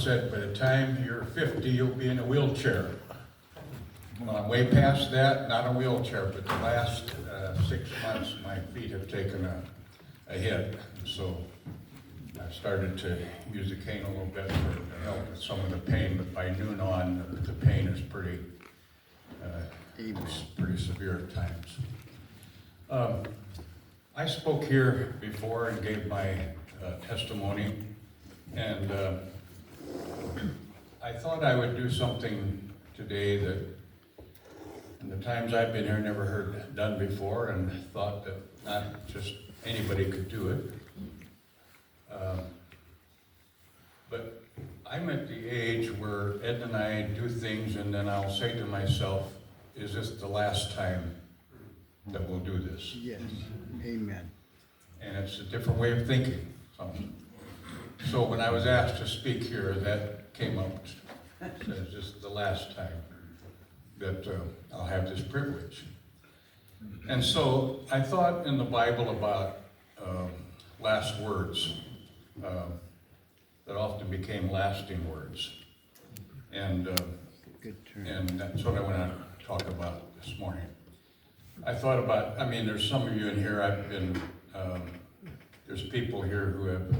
said, by the time you're 50, you'll be in a wheelchair. Well, I'm way past that, not a wheelchair, but the last 6 months, my feet have taken a hit. So I started to use the cane a little bit to help with some of the pain, but by noon on, the pain is pretty severe at times. I spoke here before and gave my testimony, and I thought I would do something today that in the times I've been here never heard done before, and thought that not just anybody could do it. But I'm at the age where Ed and I do things and then I'll say to myself, is this the last time that we'll do this? Yes, amen. And it's a different way of thinking. So when I was asked to speak here, that came up as just the last time that I'll have this privilege. And so I thought in the Bible about last words that often became lasting words. And that's what I want to talk about this morning. I thought about, there's some of you in here, there's people here who have,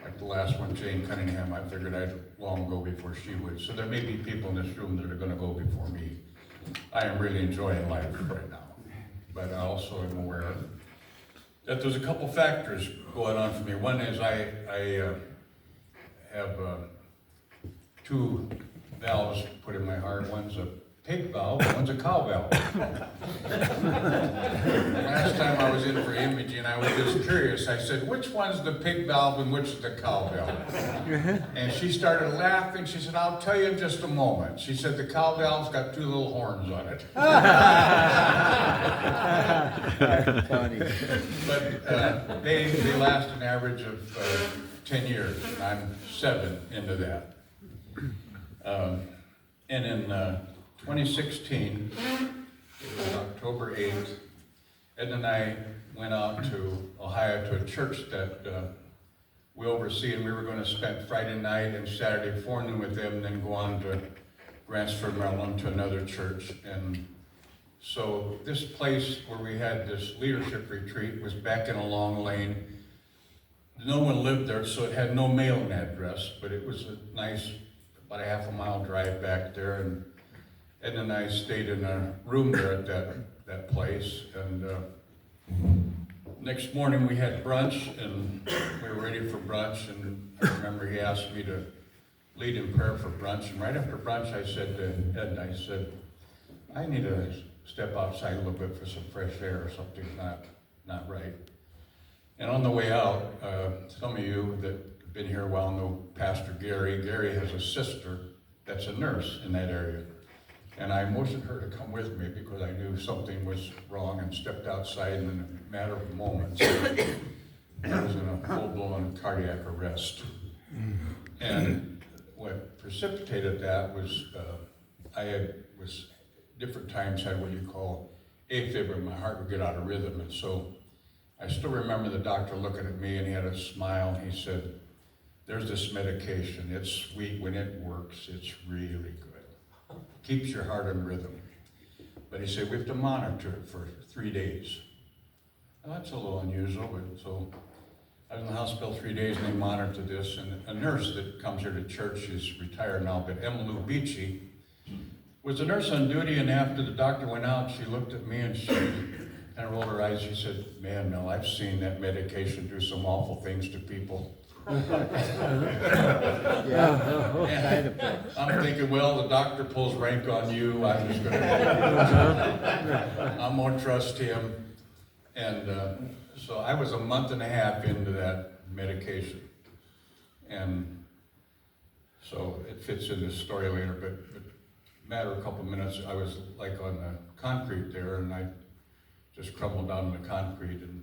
like the last one, Jane Cunningham, I figured I'd long go before she would. So there may be people in this room that are going to go before me. I am really enjoying life right now. But I also am aware that there's a couple factors going on for me. One is I have two valves put in my heart. One's a pig valve, one's a cow valve. Last time I was in for imaging, I was just curious. I said, which one's the pig valve and which is the cow valve? And she started laughing. She said, I'll tell you in just a moment. She said, the cow valve's got 2 little horns on it. Funny. But they last an average of 10 years, and I'm 7 into that. And in 2016, it was October 8th, Ed and I went out to Ohio to a church that we oversee, and we were going to spend Friday night and Saturday forenoon with them, and then go on to Grantsford, Maryland to another church. And so this place where we had this leadership retreat was back in a long lane. No one lived there, so it had no mailing address, but it was a nice, about a half-a-mile drive back there, and Ed and I stayed in a room there at that place, and next morning we had brunch, and we were ready for brunch, and I remember he asked me to lead in prayer for brunch, and right after brunch I said to Ed, I said, I need to step outside a little bit for some fresh air, or something's not right. And on the way out, some of you that have been here a while know Pastor Gary. Gary has a sister that's a nurse in that area. And I motioned her to come with me because I knew something was wrong, and stepped outside, and in a matter of moments, I was in a full-blown cardiac arrest. And what precipitated that was was different times had what you call AFib, where my heart would get out of rhythm. And so I still remember the doctor looking at me, and he had a smile. He said, there's this medication. It's sweet when it works. It's really good. Keeps your heart in rhythm. But he said, we have to monitor it for 3 days. Well, that's a little unusual, but so I was in the hospital 3 days, and they monitored this. And a nurse that comes here to church, she's retired now, but Emily Beachy was a nurse on duty, and after the doctor went out, she looked at me and she kind of rolled her eyes. She said, man, Mel, I've seen that medication do some awful things to people. Yeah. I'm thinking, well, the doctor pulls rank on you. I'm just going to, I'm going to trust him. And so I was a month and a half into that medication. And so it fits in this story later, but matter of a couple minutes, I was like on the concrete there, and I just crumbled down on the concrete, and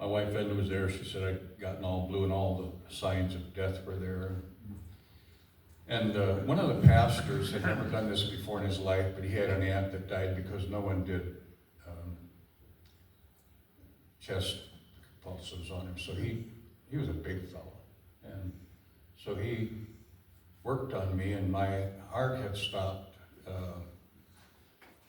my wife Edna was there. She said I'd gotten all blue and all the signs of death were there. And one of the pastors had never done this before in his life, but he had an aunt that died because no one did chest pulses on him. So he was a big fellow. And So he worked on me, and my heart had stopped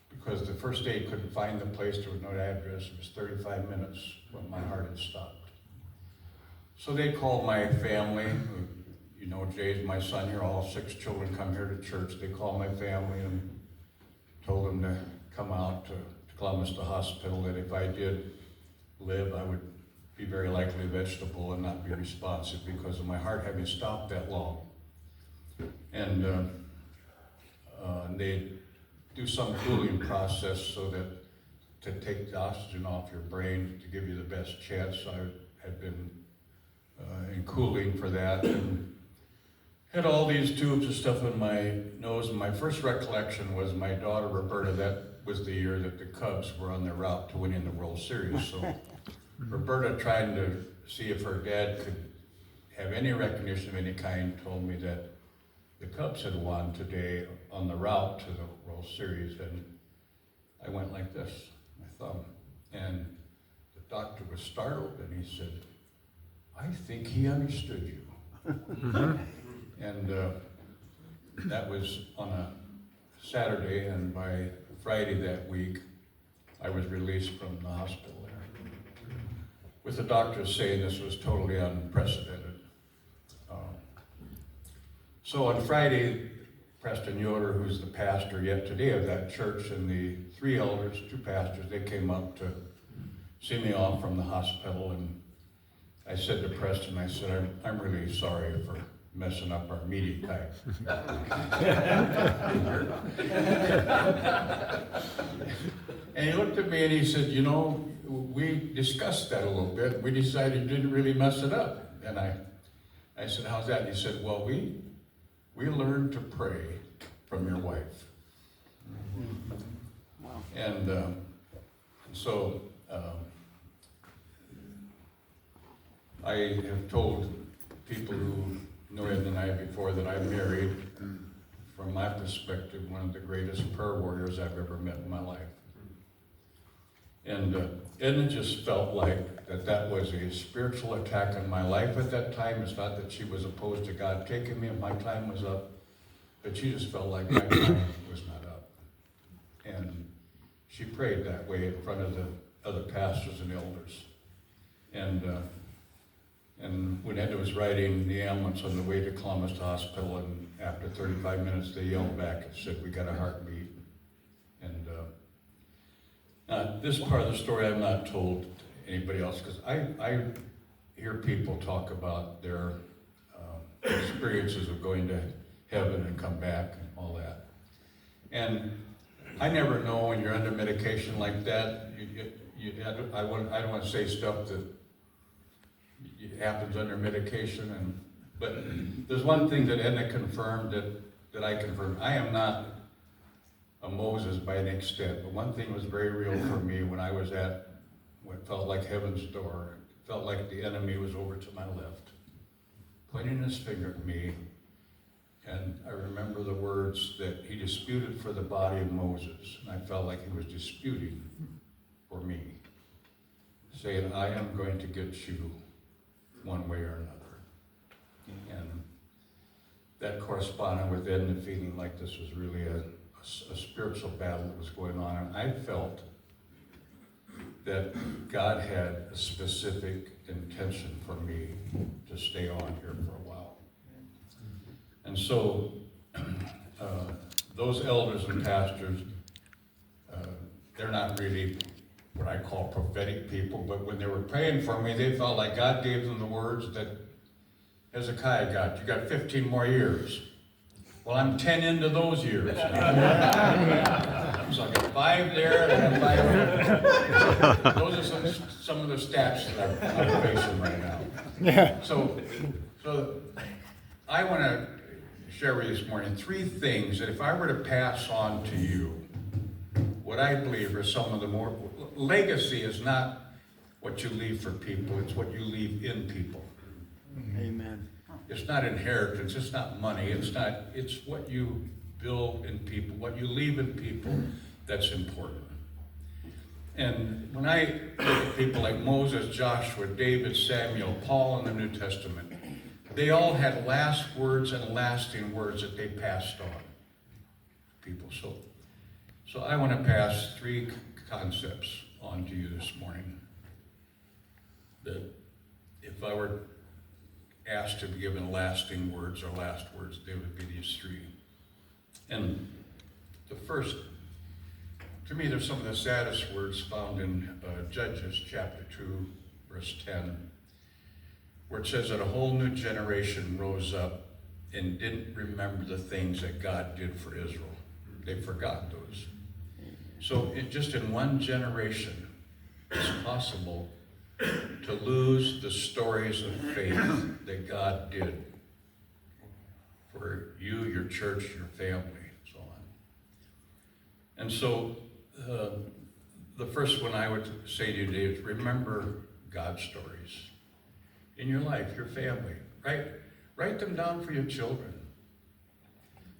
because the first day he couldn't find the place. There was no address. It was 35 minutes when my heart had stopped. So they called my family. You know, Jay's my son here. All 6 children come here to church. They called my family and told them to come out to Columbus, the hospital, that if I did live, I would be very likely vegetable and not be responsive because of my heart having stopped that long. And they do some cooling process so that to take the oxygen off your brain to give you the best chance. I had been in cooling for that and had all these tubes of stuff in my nose. And my first recollection was my daughter Roberta. That was the year that the Cubs were on their route to winning the World Series. So Roberta, trying to see if her dad could have any recognition of any kind, told me that the Cubs had won today on the route to the World Series, and I went like this, my thumb, and the doctor was startled, and he said, "I think he understood you." And that was on a Saturday, and by Friday that week, I was released from the hospital there, with the doctors saying this was totally unprecedented. So on Friday, Preston Yoder, who's the pastor yet today of that church, and the 3 elders, 2 pastors, they came up to see me off from the hospital, and I said to Preston, I said, I'm really sorry for messing up our meeting time. And he looked at me and he said, you know, we discussed that a little bit. We decided you didn't really mess it up. And I said, how's that? And he said, well, we learned to pray from your wife. Wow. And so I have told people who know Ed and I before that I'm married, from my perspective, one of the greatest prayer warriors I've ever met in my life. And Edna just felt like that was a spiritual attack on my life at that time. It's not that she was opposed to God taking me if my time was up, but she just felt like my time was not up. And she prayed that way in front of the other pastors and elders. And when Edna was riding the ambulance on the way to Columbus Hospital, and after 35 minutes, they yelled back and said, "We got a heartbeat." And this part of the story I've not told anybody else, because I hear people talk about their experiences of going to heaven and come back and all that. And I never know when you're under medication like that. I don't want to say stuff that it happens under medication, but there's one thing that Edna confirmed that I confirmed. I am not a Moses by an extent, but one thing was very real for me when I was at what felt like heaven's door. It felt like the enemy was over to my left, pointing his finger at me, and I remember the words that he disputed for the body of Moses, and I felt like he was disputing for me, saying, I am going to get you one way or another. And that corresponded with Edna feeling like this was really a spiritual battle that was going on. And I felt that God had a specific intention for me to stay on here for a while. And so those elders and pastors, they're not really what I call prophetic people, but when they were praying for me, they felt like God gave them the words that Hezekiah got. You got 15 more years. Well, I'm 10 into those years. So I got 5 there, and I have 5 there. Those are some of the stats that I'm facing right now. Yeah. So I want to share with you this morning 3 things that if I were to pass on to you, what I believe are some of the more, legacy is not what you leave for people, it's what you leave in people. Amen. It's not inheritance, it's not money, it's what you build in people, what you leave in people that's important. And when I look at people like Moses, Joshua, David, Samuel, Paul in the New Testament, they all had last words and lasting words that they passed on to people. So I want to pass 3 concepts on to you this morning. That if I were asked to be given lasting words or last words, they would be these 3. And the first, to me, they're some of the saddest words found in Judges chapter 2, verse 10, where it says that a whole new generation rose up and didn't remember the things that God did for Israel. They forgot those. So just in one generation, it's possible to lose the stories of faith that God did for you, your church, your family, and so on. And so the first one I would say to you today is remember God's stories in your life, your family. Write them down for your children.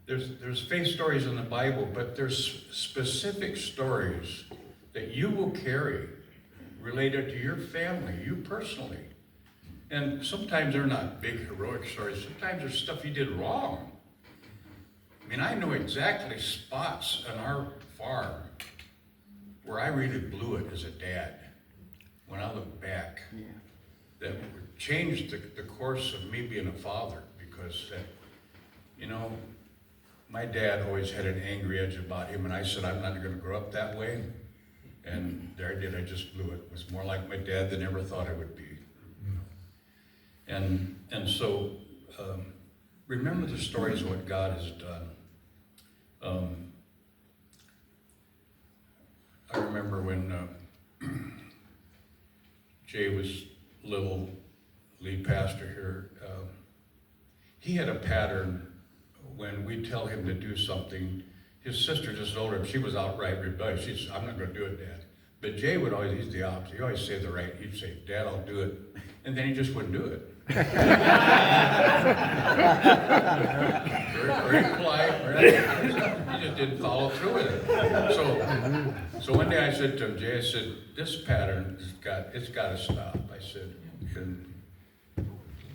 There's faith stories in the Bible, but there's specific stories that you will carry related to your family, you personally. And sometimes they're not big heroic stories. Sometimes there's stuff you did wrong. I mean, I know exactly spots on our farm where I really blew it as a dad. When I look back, that changed the course of me being a father, because my dad always had an angry edge about him, and I said, I'm not going to grow up that way. And there I did, I just blew it. It was more like my dad than I ever thought I would be. And so remember the stories of what God has done. I remember when Jay was little, lead pastor here, he had a pattern when we tell him to do something. His sister just told him, she was outright rebellious. She said, I'm not going to do it, Dad. But Jay would always, he's the opposite. He always say the right. He'd say, Dad, I'll do it. And then he just wouldn't do it. Very, very polite. Right? He just didn't follow through with it. So one day I said to him, Jay, I said, this pattern, it's got to stop. I said, and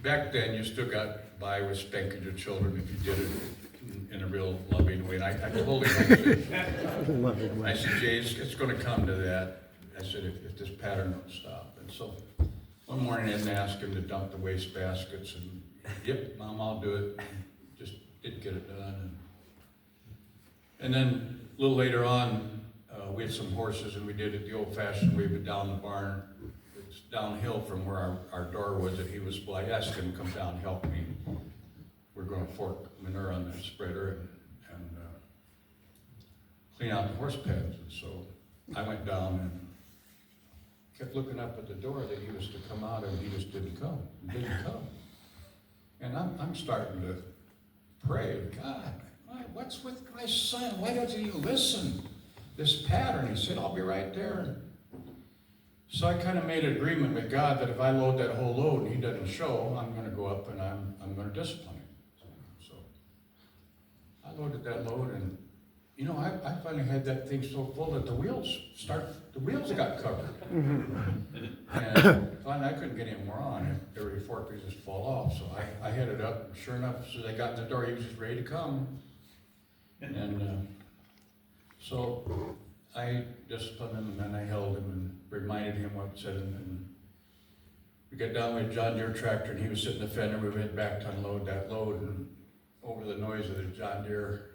back then you still got by with spanking your children if you did it in a real loving way. And I told him, I said, Jay, it's going to come to that. I said, if this pattern don't stop. And so one morning I didn't ask him to dump the waste baskets, and yep, Mom, I'll do it. And just didn't get it done. And then a little later on, we had some horses, and we did it the old-fashioned way, but down the barn. It's downhill from where our door was, and he was, well, I asked him to come down and help me. We're going to fork manure on the spreader and clean out the horse pens. And so I went down and kept looking up at the door that he was to come out, and he just didn't come. He didn't come. And I'm starting to pray, God, what's with my son? Why doesn't he listen? This pattern. He said, I'll be right there. So I kind of made an agreement with God that if I load that whole load and he doesn't show, I'm going to go up and I'm going to discipline him. So I loaded that load, and I finally had that thing so full that the wheels got covered. And finally I couldn't get any more on. Every fork would just fall off. So I headed up, and sure enough, as I got in the door, he was just ready to come. And so I disciplined him, and then I held him and reminded him what I said. And we got down with a John Deere tractor, and he was sitting in the fender. We went back to unload that load, and over the noise of the John Deere,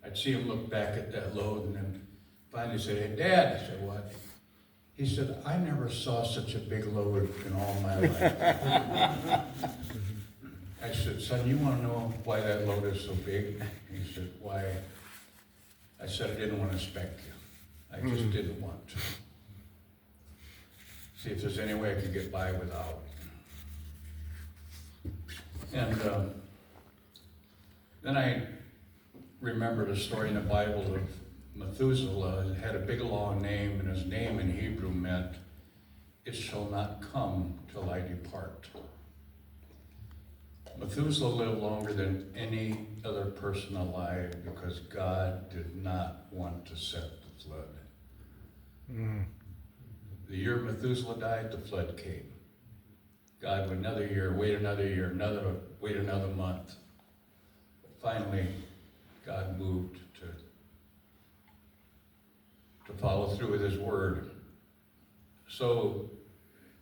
I'd see him look back at that load, and then finally say, hey, Dad. I said, what? He said, I never saw such a big load in all my life. I said, son, you want to know why that load is so big? He said, why? I said, I didn't want to spank you. I just didn't want to. See if there's any way I could get by without. And then I remembered a story in the Bible of Methuselah. It had a big long name, and his name in Hebrew meant, it shall not come till I depart. Methuselah lived longer than any other person alive because God did not want to set the flood. The year Methuselah died, the flood came. God would another year, wait another year, wait another month. Finally, God moved to follow through with his word. So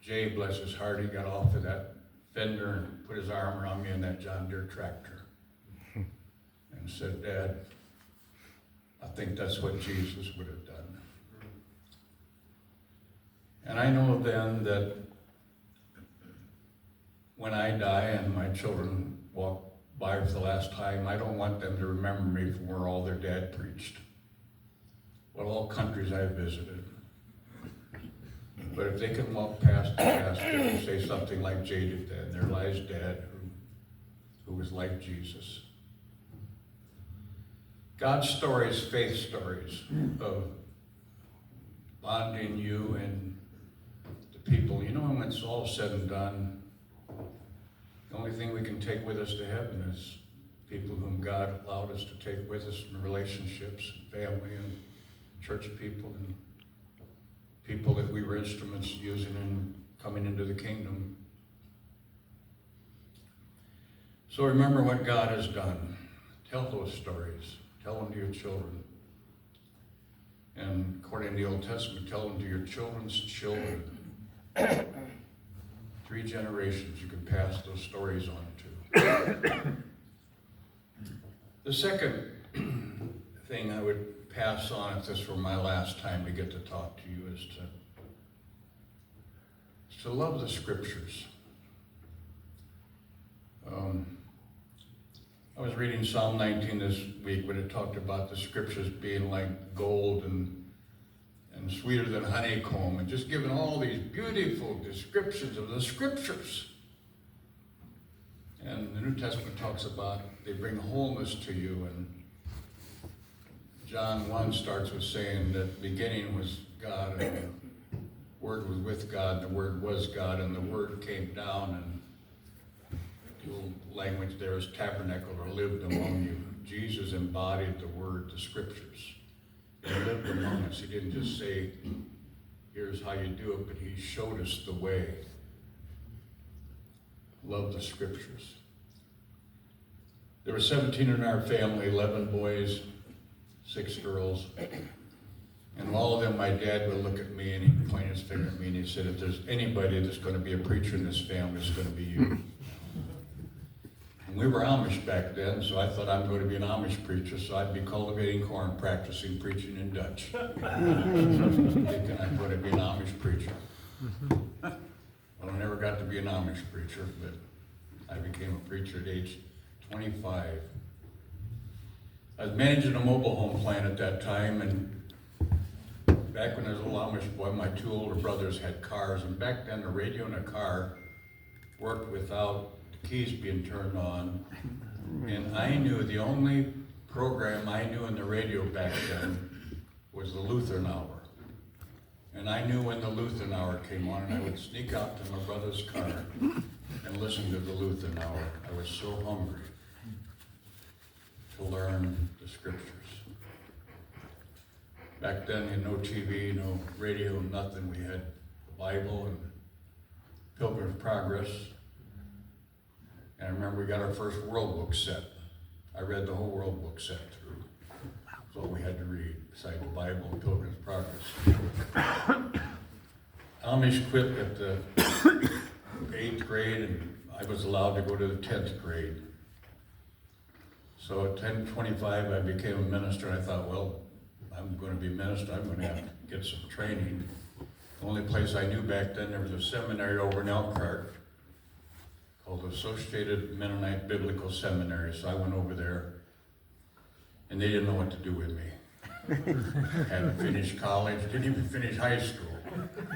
Jay, bless his heart, he got off of that fender and put his arm around me in that John Deere tractor and said, Dad, I think that's what Jesus would have done. And I know then that when I die and my children walk by for the last time, I don't want them to remember me from where all their dad preached. What all countries I visited. But if they can walk past the casket and say something like Jay did then, there lies Dad who was like Jesus. God's stories, faith stories of bonding you and the people. You know, when it's all said and done, the only thing we can take with us to heaven is people whom God allowed us to take with us in relationships, and family, and church people, and people that we were instruments using in coming into the kingdom. So remember what God has done. Tell those stories. Tell them to your children. And according to the Old Testament, tell them to your children's children. 3 generations you can pass those stories on to. The second thing I would pass on, if this were my last time to get to talk to you, is to love the scriptures. I was reading Psalm 19 this week when it talked about the scriptures being like gold and sweeter than honeycomb, and just giving all these beautiful descriptions of the scriptures. And the New Testament talks about they bring wholeness to you, and John 1 starts with saying that beginning was God, and the Word was with God, and the Word was God, and the Word came down, and the old language there is tabernacled or lived among you. Jesus embodied the Word, the Scriptures. He lived among us. He didn't just say, here's how you do it, but he showed us the way. Love the Scriptures. There were 17 in our family, 11 boys, 6 girls. And all of them, my dad would look at me and he'd point his finger at me and he said, if there's anybody that's going to be a preacher in this family, it's going to be you. And we were Amish back then, so I thought I'm going to be an Amish preacher, so I'd be cultivating corn, practicing preaching in Dutch. Thinking I'm going to be an Amish preacher. Well, I never got to be an Amish preacher, but I became a preacher at age 25. I was managing a mobile home plant at that time, and back when I was a little Amish boy, my 2 older brothers had cars, and back then the radio in a car worked without the keys being turned on, and I knew the only program I knew in the radio back then was the Lutheran Hour. And I knew when the Lutheran Hour came on, and I would sneak out to my brother's car and listen to the Lutheran Hour. I was so hungry to learn the scriptures. Back then, you had no TV, no radio, nothing. We had the Bible and Pilgrim's Progress. And I remember we got our first World Book set. I read the whole World Book set through. That's all we had to read, besides the Bible and Pilgrim's Progress. Amish quit at the 8th grade, and I was allowed to go to the 10th grade. So at 10:25, I became a minister, and I thought, well, I'm going to be a minister, I'm going to have to get some training. The only place I knew back then, there was a seminary over in Elkhart called the Associated Mennonite Biblical Seminary, so I went over there, and they didn't know what to do with me. Hadn't finished college, didn't even finish high school.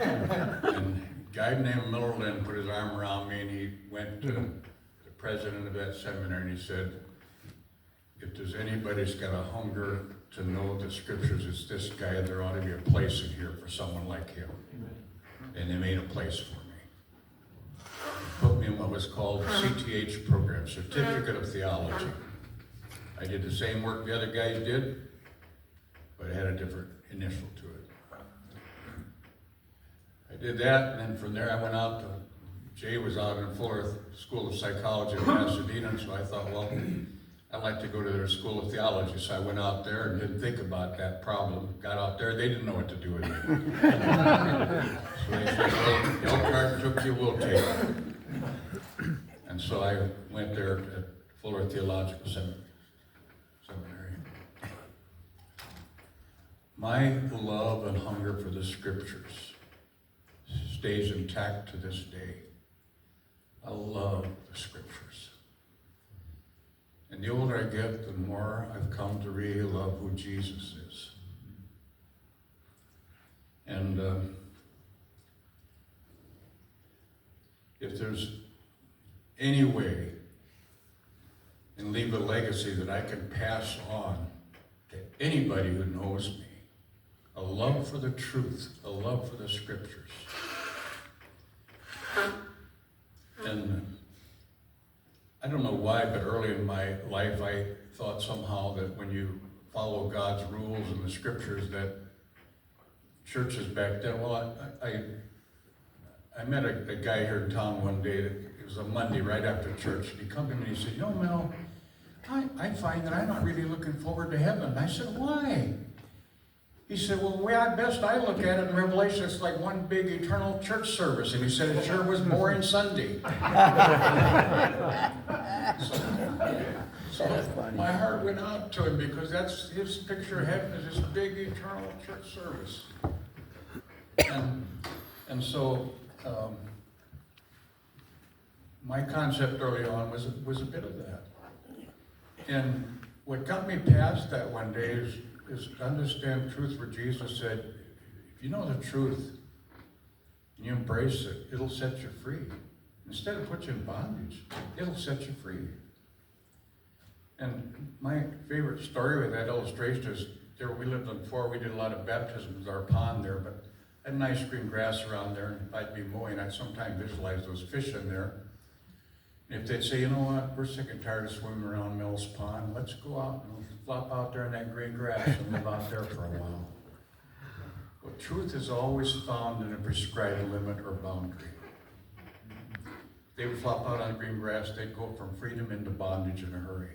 And a guy named Miller Lynn put his arm around me, and he went to the president of that seminary, and he said, if there's anybody that's got a hunger to know the scriptures, it's this guy. There ought to be a place in here for someone like him. And they made a place for me. Put me in what was called the CTH program, Certificate of Theology. I did the same work the other guys did, but it had a different initial to it. I did that, and then from there I went out to Jay was out in Fuller School of Psychology in Pasadena, and so I thought, well, I'd like to go to their School of Theology. So I went out there and didn't think about that problem. Got out there, they didn't know what to do with me. So they said, well, the Elkhart took you, we'll take it. And so I went there at Fuller Theological Seminary. My love and hunger for the Scriptures stays intact to this day. I love the Scriptures. And the older I get, the more I've come to really love who Jesus is. And if there's any way and leave a legacy that I can pass on to anybody who knows me, a love for the truth, a love for the Scriptures. And I don't know why, but early in my life I thought somehow that when you follow God's rules and the Scriptures that churches back then, well, I met a guy here in town one day, it was a Monday right after church, and he come to me and he said, you know, Mel, I find that I'm not really looking forward to heaven. And I said, why? He said, well, the way I look at it in Revelation, it's like one big eternal church service. And he said, it sure was boring Sunday. So my heart went out to him because that's his picture of heaven is this big eternal church service. And so my concept early on was a bit of that. And what got me past that one day is to understand truth where Jesus said, if you know the truth and you embrace it, it'll set you free. Instead of put you in bondage, it'll set you free. And my favorite story with that illustration is there we lived on Fort, we did a lot of baptisms, our pond there, but I had nice green grass around there, and if I'd be mowing, I'd sometimes visualize those fish in there. And if they'd say, you know what, we're sick and tired of swimming around Mills Pond, let's go out and flop out there in that green grass and live out there for a while. Well, truth is always found in a prescribed limit or boundary. They would flop out on green grass, they'd go from freedom into bondage in a hurry.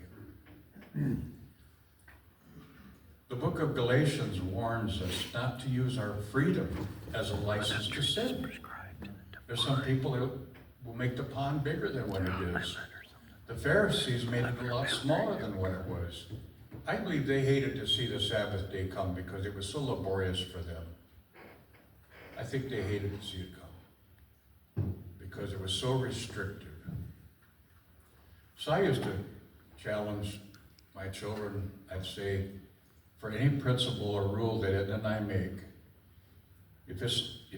The book of Galatians warns us not to use our freedom as a license to sin. There's some people who will make the pond bigger than what it is. The Pharisees made it a lot smaller than what it was. I believe they hated to see the Sabbath day come because it was so laborious for them. I think they hated to see it come because it was so restrictive. So I used to challenge my children. I'd say, for any principle or rule that Ed and I make, if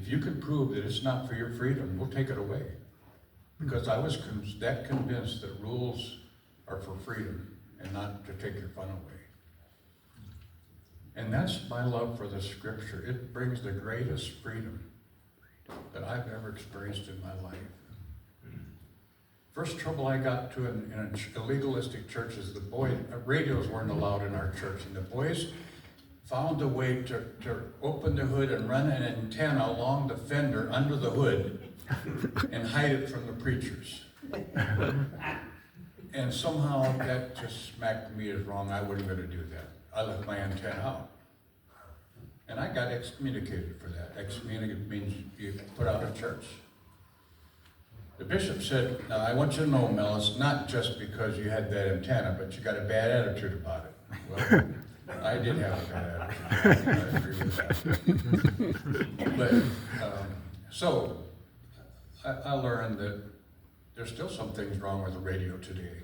you can prove that it's not for your freedom, we'll take it away. Because I was that convinced that rules are for freedom and not to take your fun away. And that's my love for the Scripture. It brings the greatest freedom that I've ever experienced in my life. First trouble I got to in a legalistic church is radios weren't allowed in our church, and the boys found a way to open the hood and run an antenna along the fender under the hood and hide it from the preachers. And somehow that just smacked me as wrong. I wasn't going to do that. I left my antenna out. And I got excommunicated for that. Excommunicated means you put out of church. The bishop said, now I want you to know, Mel, it's not just because you had that antenna, but you got a bad attitude about it. Well, I did have a bad attitude. I agree with that. But, so, I learned that there's still some things wrong with the radio today.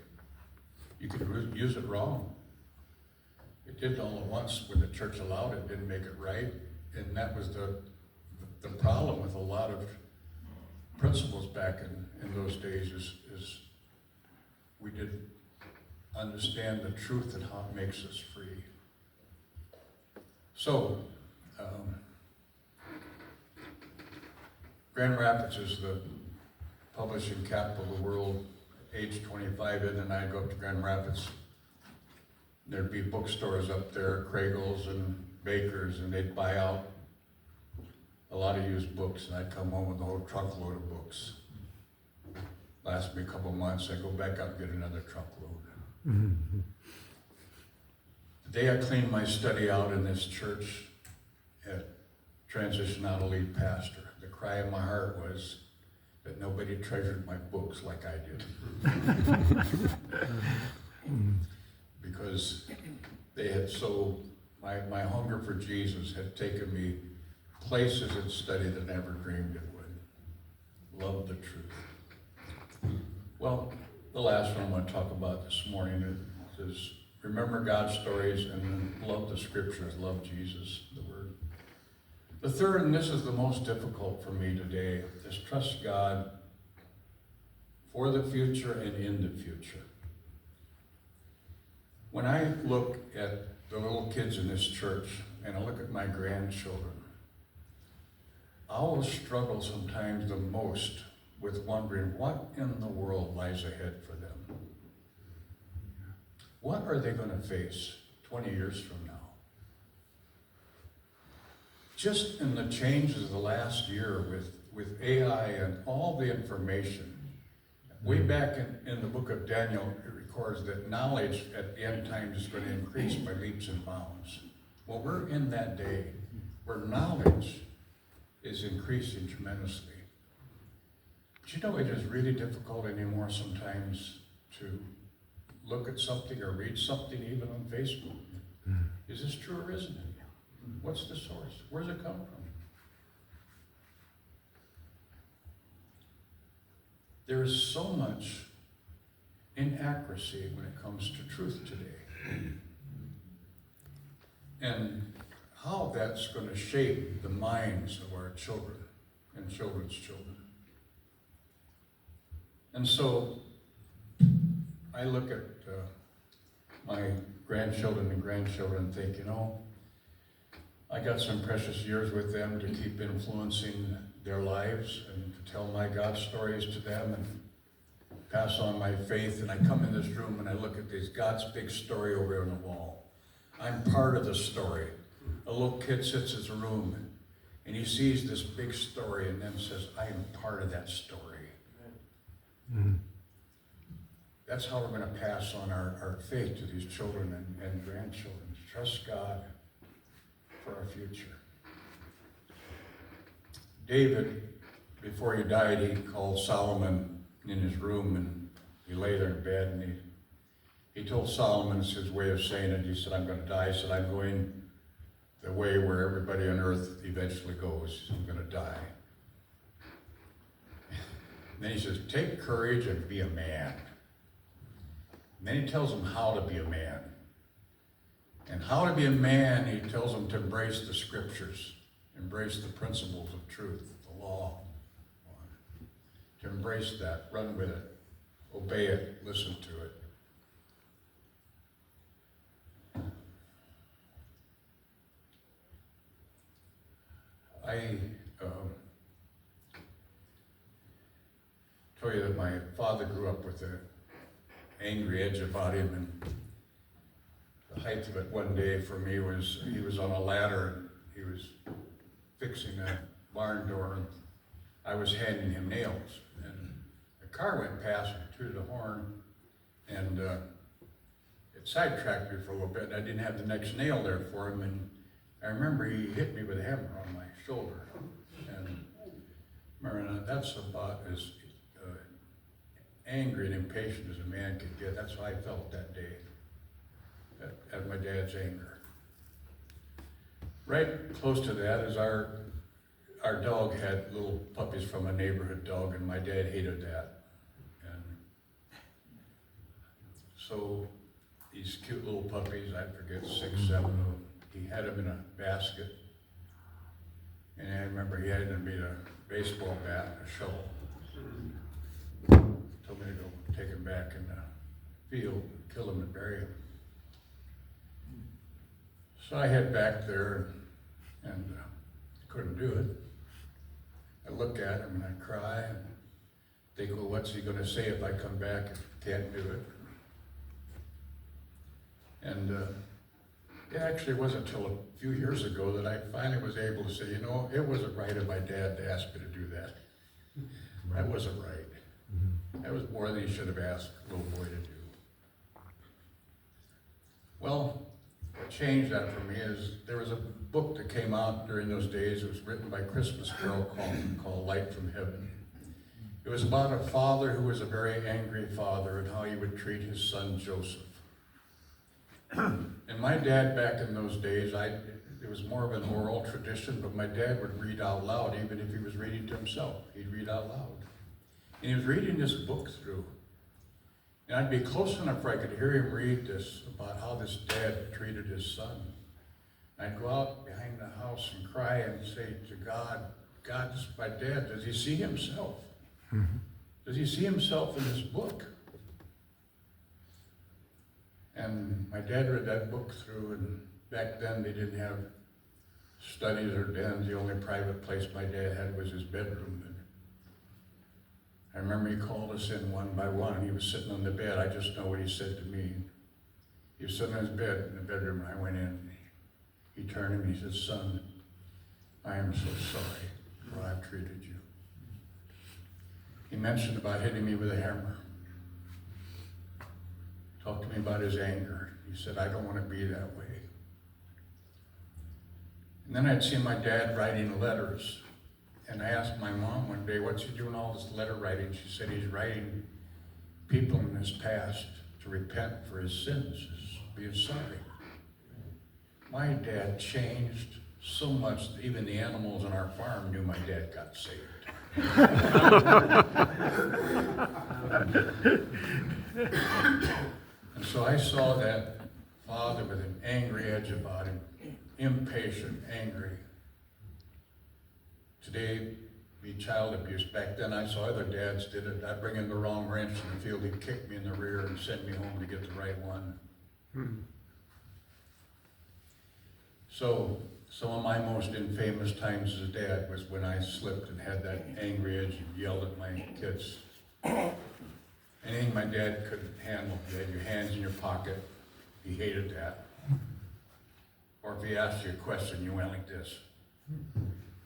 You can use it wrong. It did all at once when the church allowed it, didn't make it right. And that was the problem with a lot of principles back in those days is we didn't understand the truth and how it makes us free. So, Grand Rapids is the publishing capital of the world. Age 25, Ed and I go up to Grand Rapids. There'd be bookstores up there, Kragels and Bakers, and they'd buy out a lot of used books, and I'd come home with a whole truckload of books. lasts me a couple months. I go back up and get another truckload. The day I cleaned my study out in this church at transition out of lead pastor, the cry in my heart was that nobody treasured my books like I did. Because they had my hunger for Jesus had taken me places in study that I never dreamed it would. Love the truth. Well, the last one I want to talk about this morning is remember God's stories and then love the scriptures, love Jesus, the word. The third, and this is the most difficult for me today, is trust God for the future and in the future. When I look at the little kids in this church and I look at my grandchildren, I will struggle sometimes the most with wondering what in the world lies ahead for them. What are they going to face 20 years from now? Just in the changes of the last year with AI and all the information, way back in the book of Daniel, it records that knowledge at the end times is going to increase by leaps and bounds. Well, we're in that day where knowledge is increasing tremendously. But you know, it is really difficult anymore sometimes to look at something or read something even on Facebook. Is this true or isn't it? What's the source? Where does it come from? There is so much inaccuracy when it comes to truth today. And how that's going to shape the minds of our children and children's children. And so I look at my grandchildren and grandchildren and think, you know, I got some precious years with them to keep influencing their lives and to tell my God stories to them and pass on my faith. And I come in this room and I look at this God's big story over here on the wall. I'm part of the story. A little kid sits in his room and he sees this big story and then says, I am part of that story. That's how we're going to pass on our faith to these children and grandchildren. Trust God for our future. David, before he died, he called Solomon in his room and he lay there in bed and he told Solomon, it's his way of saying it, he said, I'm going to die. He said, I'm going the way where everybody on earth eventually goes. I'm going to die. And then he says, take courage and be a man. And then he tells him how to be a man. And how to be a man, he tells him to embrace the scriptures, embrace the principles of truth, the law. To embrace that, run with it, obey it, listen to it. I tell you that my father grew up with an angry edge about him, and the height of it one day for me was he was on a ladder and he was fixing a barn door and I was handing him nails, and a car went past and tooted the horn, and it sidetracked me for a little bit and I didn't have the next nail there for him, and I remember he hit me with a hammer on my shoulder, and remember, that's about as angry and impatient as a man could get. That's how I felt that day at my dad's anger. Right close to that is our dog had little puppies from a neighborhood dog, and my dad hated that. And so these cute little puppies, I forget, 6, 7 of them, he had them in a basket. And I remember he had me a baseball bat and a shovel. Told me to go take him back in the field, kill him and bury him. So I head back there and couldn't do it. I look at him and I cry and think, well, what's he going to say if I come back if he can't do it? And it actually wasn't until a few years ago that I finally was able to say, you know, it wasn't right of my dad to ask me to do that. That wasn't right. That was more than he should have asked a little boy to do. Well, what changed that for me is there was a book that came out during those days. It was written by Christmas Carol called Light from Heaven. It was about a father who was a very angry father and how he would treat his son Joseph. And my dad back in those days, it was more of an oral tradition, but my dad would read out loud, even if he was reading to himself. He'd read out loud. And he was reading this book through. And I'd be close enough where I could hear him read this about how this dad treated his son. I'd go out behind the house and cry and say to God, God, this is my dad. Does he see himself? Does he see himself in this book? And my dad read that book through, and back then they didn't have studies or dens. The only private place my dad had was his bedroom. And I remember he called us in one by one, and he was sitting on the bed. I just know what he said to me. He was sitting on his bed in the bedroom, and I went in. He turned to me and he said, son, I am so sorry for how I've treated you. He mentioned about hitting me with a hammer. Talked to me about his anger. He said, I don't want to be that way. And then I'd seen my dad writing letters. And I asked my mom one day, what's he doing all this letter writing? She said he's writing people in his past to repent for his sins, being sorry. My dad changed so much that even the animals on our farm knew my dad got saved. And so I saw that father with an angry edge about him, impatient, angry. Today, be child abuse. Back then, I saw other dads did it. I'd bring in the wrong wrench in the field. He'd kick me in the rear and send me home to get the right one. So, some of my most infamous times as a dad was when I slipped and had that angry edge and yelled at my kids. Anything my dad couldn't handle. You had your hands in your pocket. He hated that. Or if he asked you a question, you went like this.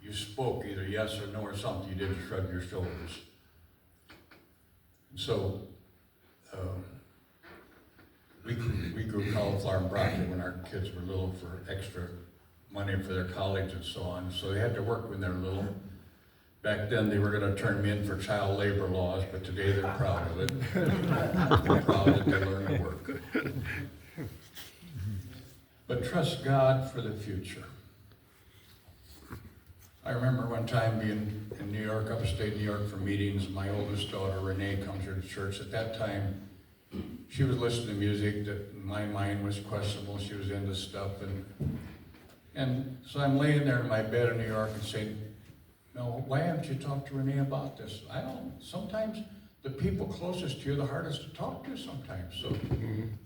You spoke either yes or no or something. You didn't shrug your shoulders. And so we grew cauliflower and broccoli when our kids were little for extra money for their college and so on. So they had to work when they were little. Back then they were going to turn me in for child labor laws, but today they're proud of it. They're proud that they learned to work. But trust God for the future. I remember one time being in New York, upstate New York for meetings. My oldest daughter, Renee, comes here to church. At that time, she was listening to music that in my mind was questionable. She was into stuff. And so I'm laying there in my bed in New York and saying, no, why haven't you talked to Renee about this? I don't. Sometimes the people closest to you are the hardest to talk to sometimes. So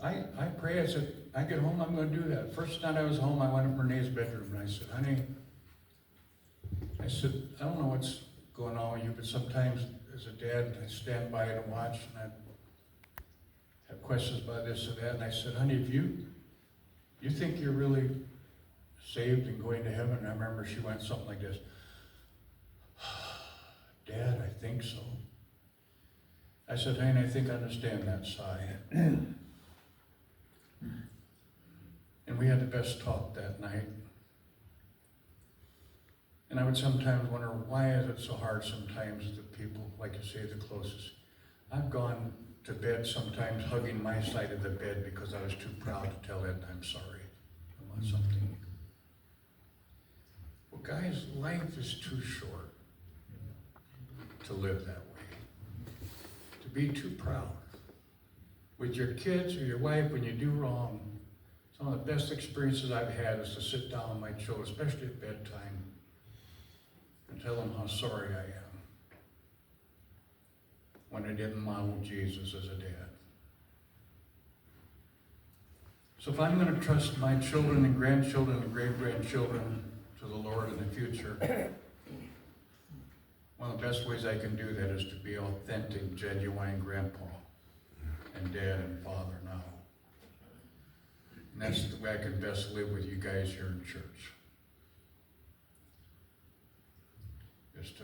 I pray. I said, I get home, I'm going to do that. First night I was home, I went up in Renee's bedroom and I said, honey, I said, I don't know what's going on with you, but sometimes as a dad, I stand by and watch and I have questions about this or that. And I said, honey, if you think you're really saved and going to heaven? And I remember she went something like this. Dad, I think so. I said, honey, I think I understand that sigh. And we had the best talk that night. And I would sometimes wonder, why is it so hard sometimes that people, like you say, the closest? I've gone to bed sometimes hugging my side of the bed because I was too proud to tell Ed I'm sorry about something. Well, guys, life is too short to live that way. To be too proud. With your kids or your wife, when you do wrong, some of the best experiences I've had is to sit down with my children, especially at bedtime, and tell them how sorry I am when I didn't model Jesus as a dad. So if I'm going to trust my children and grandchildren and great-grandchildren to the Lord in the future, one of the best ways I can do that is to be authentic, genuine grandpa and dad and father now. And that's the way I can best live with you guys here in church. Is to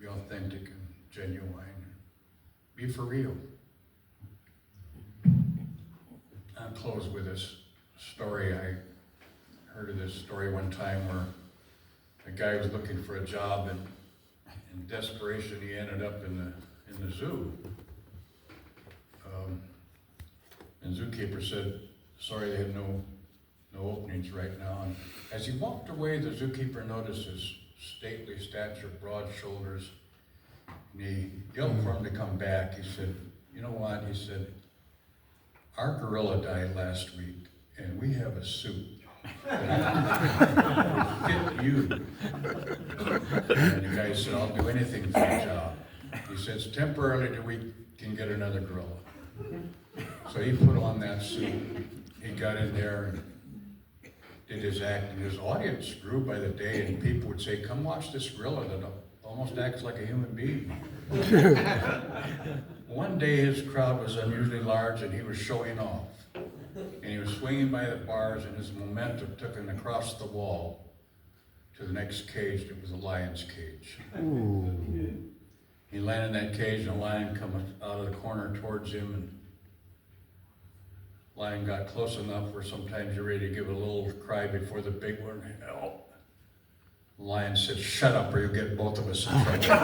be authentic and genuine. Be for real. I'll close with this story. I heard of this story one time where a guy was looking for a job, and in desperation he ended up in the zoo. And the zookeeper said, sorry, they have no openings right now. And as he walked away, the zookeeper noticed his stately stature, broad shoulders, and he yelled for him to come back. He said, you know what? He said, our gorilla died last week, and we have a suit that would fit you. And the guy said, I'll do anything for the job. He says, temporarily till we can get another gorilla. So he put on that suit. He got in there and did his act, and his audience grew by the day, and people would say, come watch this gorilla that almost acts like a human being. One day his crowd was unusually large, and he was showing off. And he was swinging by the bars, and his momentum took him across the wall to the next cage. It was a lion's cage. Ooh. He landed in that cage, and a lion come out of the corner towards him, and lion got close enough where sometimes you're ready to give a little cry before the big one. Help. The lion said, shut up or you'll get both of us in trouble.